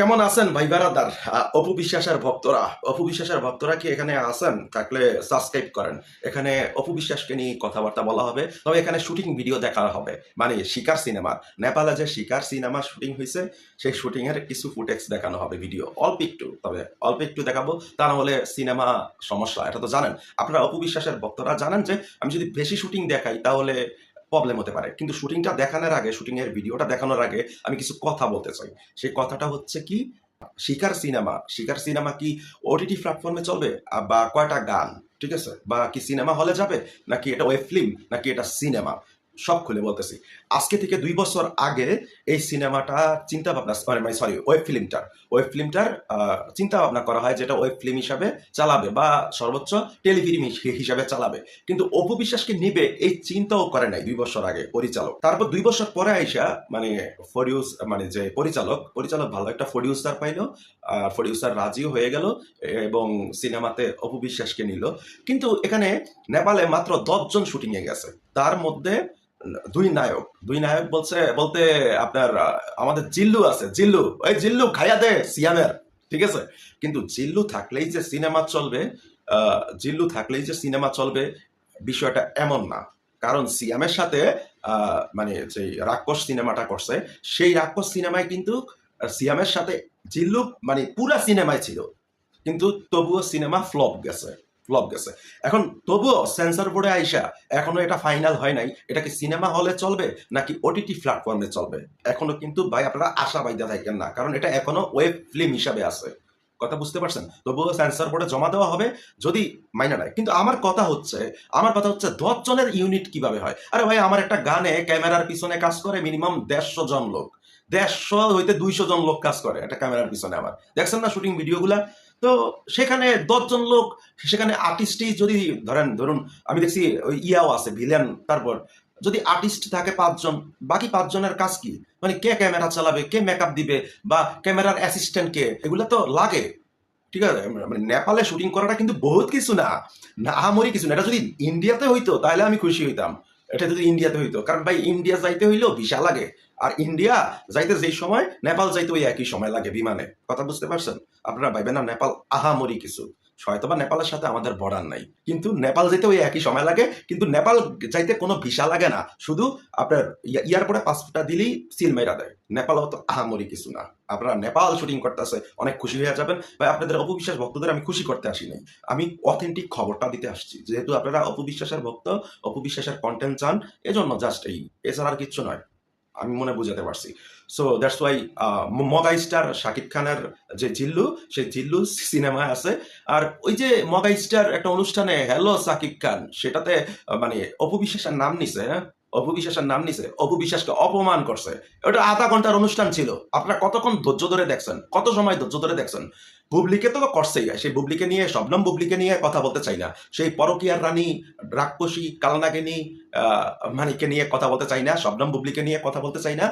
কেমন আছেন ভাই বারাদার? অপু বিশ্বাসের ভক্তরা, অপু বিশ্বাসের ভক্তরা কি এখানে আছেন? থাকলে সাবস্ক্রাইব করেন। এখানে অপু বিশ্বাসকে নিয়ে কথাবার্তা বলা হবে, তবে এখানে শুটিং ভিডিও দেখা হবে। মানে শিকার সিনেমার, নেপালে যে শিকার সিনেমা শুটিং হয়েছে সেই শুটিং এর কিছু ফুটেজ দেখানো হবে, ভিডিও অল্প একটু, তবে অল্প একটু দেখাবো। তা না হলে সিনেমা সমস্যা, এটা তো জানেন আপনারা। অপু বিশ্বাসের ভক্তরা জানেন যে আমি যদি বেশি শুটিং দেখাই তাহলে প্রবলেম হতে পারে, কিন্তু শুটিংটা দেখানোর আগে, শুটিং এর ভিডিওটা দেখানোর আগে আমি কিছু কথা বলতে চাই। সেই কথাটা হচ্ছে কি, শিকার সিনেমা কি ওটিটি প্ল্যাটফর্মে চলবে? বা কয়টা গান, ঠিক আছে, বা কি সিনেমা হলে যাবে, নাকি এটা ওয়েব ফিল্ম, নাকি এটা সিনেমা, সব খুলে বলতেছি। আজকে থেকে 2 বছর আগে এই সিনেমাটা চিন্তা ভাবনা, মানে সরি, ওয়েব ফিল্মটার চিন্তা ভাবনা করা হয়, যেটা ওয়েব ফিল্ম হিসাবে চালাবে বা সর্বোচ্চ টেলিফিল্ম হিসাবে চালাবে। কিন্তু অপু বিশ্বাসকে নিবে এই চিন্তাও করে নাই 2 বছর আগে পরিচালক। তারপর 2 বছর পরে আইসা মানে মানে যে পরিচালক ভালো একটা প্রডিউসার পাইলো, প্রডিউসার রাজিও হয়ে গেল এবং সিনেমাতে অপু বিশ্বাসকে নিল। কিন্তু এখানে নেপালে মাত্র 10 জন শুটিং এ গেছে, তার মধ্যে দুই নায়ক বলতে আপনার আমাদের জিল্লু আছে, জিল্লু খাইয়া দে সিয়ামের, ঠিক আছে। কিন্তু জিল্লু থাকলেই যে সিনেমা চলবে বিষয়টা এমন না। কারণ সিয়ামের সাথে মানে যে রাক্ষস সিনেমাটা করছে, সেই রাক্ষস সিনেমায় কিন্তু সিয়ামের সাথে জিল্লু মানে পুরা সিনেমায় ছিল, কিন্তু তবুও সিনেমা ফ্লপ গেছে। এখন তবুও সেন্সর বোর্ডে আইসা এখনো এটা ফাইনাল হয় নাই, এটা কি সিনেমা হলে চলবে নাকি ওটিটি প্ল্যাটফর্মে চলবে। এখনো কিন্তু ভাই আপনারা আশা বাইদা থাকেন না, কারণ এটা এখনো ওয়েব ফিল্ম হিসাবে আছে। কথা বুঝতে পারছেন? তবুও সেন্সর বোর্ডে জমা দেওয়া হবে যদি মাইনা নেয়। কিন্তু আমার কথা হচ্ছে 10 জনের ইউনিট কিভাবে হয়? আরে ভাই, আমার একটা গানে ক্যামেরার পিছনে কাজ করে মিনিমাম 150 জন লোক, 150 হইতে 200 জন লোক কাজ করে একটা ক্যামেরার পিছনে। আমার দেখছেন না শুটিং ভিডিওগুলা? তো সেখানে 10 জন লোক, সেখানে আর্টিস্টই যদি ধরুন আমি দেখছি ওই ইয়াও আছে ভিলেন, তারপর যদি আর্টিস্ট থাকে 5 জন, বাকি 5 জনের কাজ কি? মানে কে ক্যামেরা চালাবে, কে মেকআপ দিবে, বা ক্যামেরার অ্যাসিস্ট্যান্ট কে, এগুলো তো লাগে, ঠিক আছে। মানে নেপালে শুটিং করাটা কিন্তু বহুত কিছু না, আহামরি কিছু না। এটা যদি ইন্ডিয়াতে হইতো তাহলে আমি খুশি হইতাম। এটা যদি ইন্ডিয়াতে হইতো, কারণ ভাই ইন্ডিয়া যাইতে হইলেও ভিসা লাগে, আর ইন্ডিয়া যাইতে যেই সময় নেপাল যাইতে ওই একই সময় লাগে বিমানে। কথা বুঝতে পারছেন? আপনারা ভাইবেন না নেপাল আহামরি কিছু, হয়তোবা নেপালের সাথে আমাদের বর্ডার নাই, কিন্তু নেপাল যাইতে ওই একই সময় লাগে। কিন্তু নেপাল যাইতে কোনো ভিসা লাগে না, শুধু আপনার এয়ারপোর্টে পাসপোর্টটা দিলেই সিল মেরা দেয়। নেপাল তো আহামরি কিছু না। আপনারা নেপাল শুটিং করতেছে, অনেক খুশি হয়ে যাবেন ভাই। আপনাদের অপবিশ্বাস ভক্তদের আমি খুশি করতে আসি নাই, আমি অথেন্টিক খবরটা দিতে আসছি। যেহেতু আপনারা অপবিশ্বাসের ভক্ত, অপবিশ্বাসের কন্টেন্ট চান, এজন্য জাস্ট এই, এছাড়া আর কিচ্ছু নয়। আমি মনে বুঝাতে পারছি। So that's why mega star Shakib খানের যে জিল্লু, সেই জিল্লু সিনেমায় আছে। আর ওই যে মগা স্টার একটা অনুষ্ঠানে হ্যালো শাকিব খান, সেটাতে মানে অপু বিশ্বাসের নাম নিছে, হ্যাঁ, অপু বিশ্বাসকে অপমান করছে। ওটা আধা ঘন্টার অনুষ্ঠান ছিল। আপনারা কতক্ষণ ধৈর্য ধরে দেখছেন, কত সময় ধৈর্য ধরে দেখছেন? বুবলিকে তো করছেই, সেই বুবলিকে নিয়ে, শবনম বুবলিকে নিয়ে কথা বলতে চাই না, সেই পরকীয়ার রানী, রাক্ষসী কালনাগিনী মানিককে নিয়ে কথা বলতে চাই না, শবনম বুবলিকে নিয়ে কথা বলতে চাই না,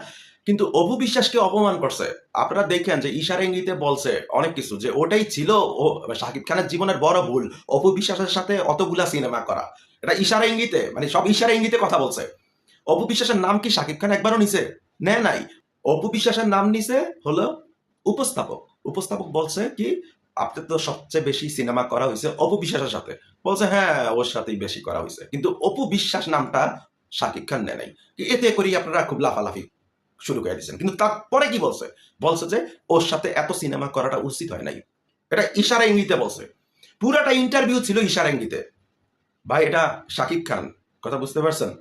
কিন্তু অপু বিশ্বাসকে অপমান করছে। আপনারা দেখেন যে ইশারা ইঙ্গিতে বলছে অনেক কিছু, যে ওটাই ছিল ও শাকিব খানের জীবনের বড় ভুল, অপু বিশ্বাসের সাথে অতগুলা সিনেমা করা। এটা ইশারা ইঙ্গিতে, মানে সব ইশারা ইঙ্গিতে কথা বলছে। অপু বিশ্বাসের নাম কি শাকিব খান একবারও নিছে? নেয় নাই। অপু বিশ্বাসের নাম নিছে হলো উপস্থাপক। উপস্থাপক বলছে কি, আপনার তো সবচেয়ে বেশি সিনেমা করা হয়েছে অপু বিশ্বাসের সাথে। বলছে হ্যাঁ, ওর সাথেই বেশি করা হয়েছে, কিন্তু অপু বিশ্বাস নামটা শাকিব খান নেয় নাই। এতে করেই আপনারা খুব লাফালাফি শুরু করে দিচ্ছেন। কিন্তু তারপরে কি বলছে? বলছে যে ওর সাথে এত সিনেমা করাটা উচিত হয় নাই। এটা ইশারা ইঙ্গিতে বলছে, পুরাটা ইন্টারভিউ ছিল ইশারা ইঙ্গিতে। ভাই এটা শাকিব খান, কথা বুঝতে পারছেন?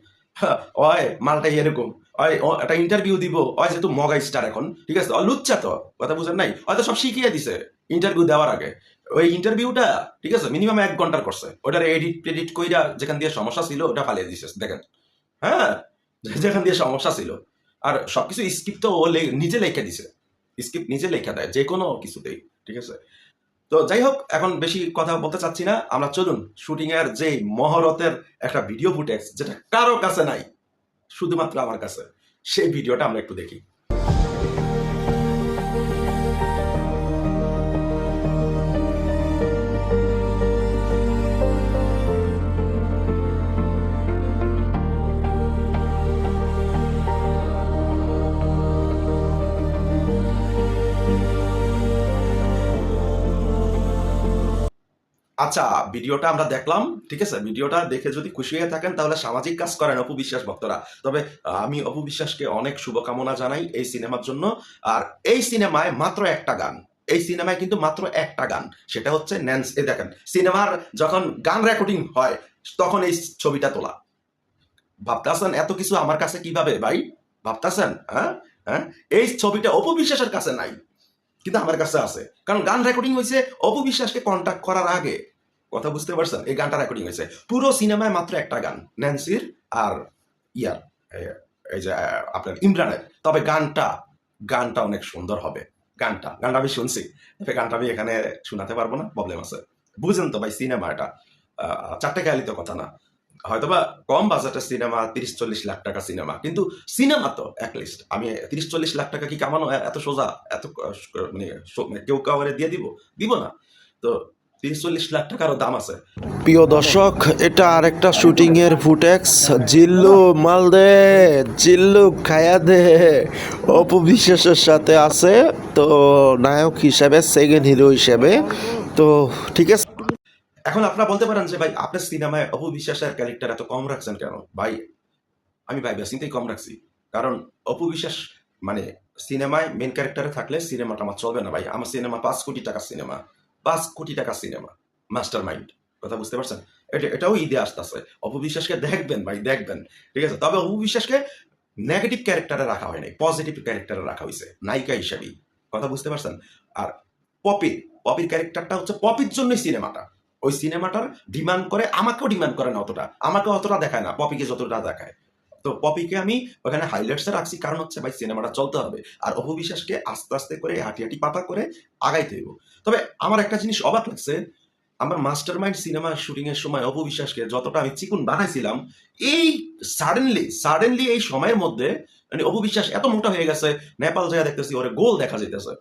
ওই মালটাই এরকম, ওই একটা ইন্টারভিউ দিব, ওই যেহেতু মগা স্টার এখন, ঠিক আছে, লুচ্চা তো, কথা বুঝেন নাই, হয়তো সব শিখিয়ে দিছে ইন্টারভিউ দেওয়ার আগে। ওই ইন্টারভিউটা, ঠিক আছে, মিনিমাম 1 ঘন্টার করছে, ওটার এডিট কইরা যেখান দিয়ে সমস্যা ছিল ওটা ফালিয়ে দিছে, দেখেন। হ্যাঁ, যেখান দিয়ে সমস্যা ছিল। আর সবকিছু স্ক্রিপ্ট তো ও নিজে লেখা দিছে, স্ক্রিপ্ট নিজে লেখা দেয় যে কোনো কিছুতেই, ঠিক আছে। তো যাই হোক, এখন বেশি কথা বলতে চাচ্ছি না, আমরা চলুন শুটিং এর যে মহরতের একটা ভিডিও ফুটেজ, যেটা কারো কাছে নাই, শুধুমাত্র আমার কাছে, সেই ভিডিওটা আমরা একটু দেখি। আচ্ছা, ভিডিওটা আমরা দেখলাম, ঠিক আছে? ভিডিওটা দেখে যদি খুশি হয়ে থাকেন তাহলে সামাজিক কাজ করেন অপু বিশ্বাস ভক্তরা। তবে আমি অপু বিশ্বাসকে অনেক শুভকামনা জানাই এই সিনেমার জন্য। আর এই সিনেমায় মাত্র একটা গান, এই সিনেমায় কিন্তু মাত্র একটা গান, সেটা হচ্ছে ন্যান্স। এই দেখেন সিনেমার যখন গান রেকর্ডিং হয় তখন এই ছবিটা তোলা। ভাবতেছেন এত কিছু আমার কাছে কিভাবে ভাই? ভাবতেছেন? হ্যাঁ, হ্যাঁ, এই ছবিটা অপু বিশ্বাসের কাছে নাই, কিন্তু আমার কাছে আছে, কারণ গান রেকর্ডিং হয়েছে অপু বিশ্বাসকে কন্ট্যাক্ট করার আগে। কথা বুঝতে পারছেন? এই গানটা রেকর্ডিং হয়েছে পুরো সিনেমায় মাত্র একটা গান, ন্যান্সির আর ইয়ার এই যে আপনার ইমরানের। তবে গানটা গানটা অনেক সুন্দর হবে। গানটা আমি শুনছি, তবে গানটা আমি এখানে শোনাতে পারবো না, প্রবলেম আছে। বুঝেন তো ভাই, সিনেমা এটা চারটে খেয়ালি তো কথা না। হয়তোবা কম বাজেটের সিনেমা, 30-40 লাখ টাকা সিনেমা, কিন্তু সিনেমা তো লিস্ট আমি 30-40 লাখ টাকা কি কামানো এত সোজা? এত মানে কেউ কাউরে দিয়ে দিব না তো। 30-40 লাখ টাকারও দাম আছে। প্রিয় দর্শক, এটা আরেকটা শুটিং এর ফুটেক্স। জিল্লু মাল দে, জিল্লু খায়া দে অপু বিশ্বাসের সাথে আছে তো নায়ক হিসেবে, সেকেন্ড হিরো হিসেবে। তো ঠিক আছে। এখন আপনারা বলতে পারেন যে ভাই আপনার সিনেমায় অপু বিশ্বাসের ক্যারেক্টার এত কম রাখছেন কেন ভাই? আমি ভাই বেসিনতেই কম রাখছি, কারণ অপু বিশ্বাস মানে সিনেমায় মেন ক্যারেক্টারে থাকলে সিনেমাটা আমার চলবে না ভাই। আমার সিনেমা 5 কোটি টাকার সিনেমা, 5 কোটি টাকার সিনেমা, মাস্টার মাইন্ড। কথা বুঝতে পারছেন? এটাও ঈদে আসতেছে। অপু বিশ্বাসকে দেখবেন ভাই, দেখবেন, ঠিক আছে? তবে অপু বিশ্বাসকে নেগেটিভ ক্যারেক্টারে রাখা হয় নাই, পজিটিভ ক্যারেক্টারে রাখা হয়েছে নায়িকা হিসেবেই। কথা বুঝতে পারছেন? আর পপির পপির ক্যারেক্টারটা হচ্ছে পপির জন্যই সিনেমাটা। ওই সিনেমাটার ডিমান্ড করে, আমাকেও ডিমান্ড করে না অতটা, আমাকে অতটা দেখায় না, পপিকে যতটা দেখায়। তো পপিকে আমি ওখানে হাইলাইটসে রাখছি, কারণ হচ্ছে ভাই সিনেমাটা চলতে হবে। আর অপু বিশ্বাসকে আস্তে আস্তে করে হাঁটি হাঁটি পাতা করে আগাইতে হইব। তবে আমার একটা জিনিস অবাক লাগছে, আমার মাস্টার মাইন্ড সিনেমা শুটিং এর সময় অপু বিশ্বাসকে যতটা আমি চিকুন বানাইছিলাম, এই সাডেনলি এই সময়ের মধ্যে মানে অপু বিশ্বাস এত মোটা হয়ে গেছে, নেপাল যায় দেখতেছি ওরে গোল দেখা যাইতেছে,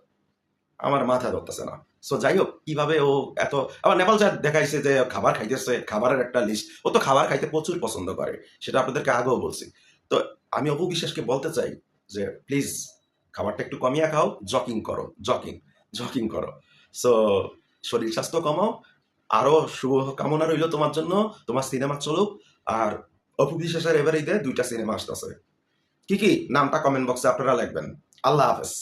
আমার মাথা ধরতেছে না। সো যাই হোক, কিভাবে ও এত, আবার নেপাল যা দেখাইছে যে খাবার খাইতেছে, খাবারের একটা লিস্ট, ও তো খাবার খাইতে প্রচুর পছন্দ করে, সেটা আপনাদেরকে আগেও বলছি। তো আমি অপু বিশ্বাসকে বলতে চাই যে প্লিজ খাবারটা একটু কমিয়ে খাও, জকিং করো। সো শরীর স্বাস্থ্য কমাও। আরো শুভ কামনা রইল তোমার জন্য, তোমার সিনেমা চলুক। আর অপু বিশ্বাসের এবারে ঈদে 2টা সিনেমা আসতেছে। কি নামটা কমেন্ট বক্সে আপনারা লিখবেন। আল্লাহ হাফেজ।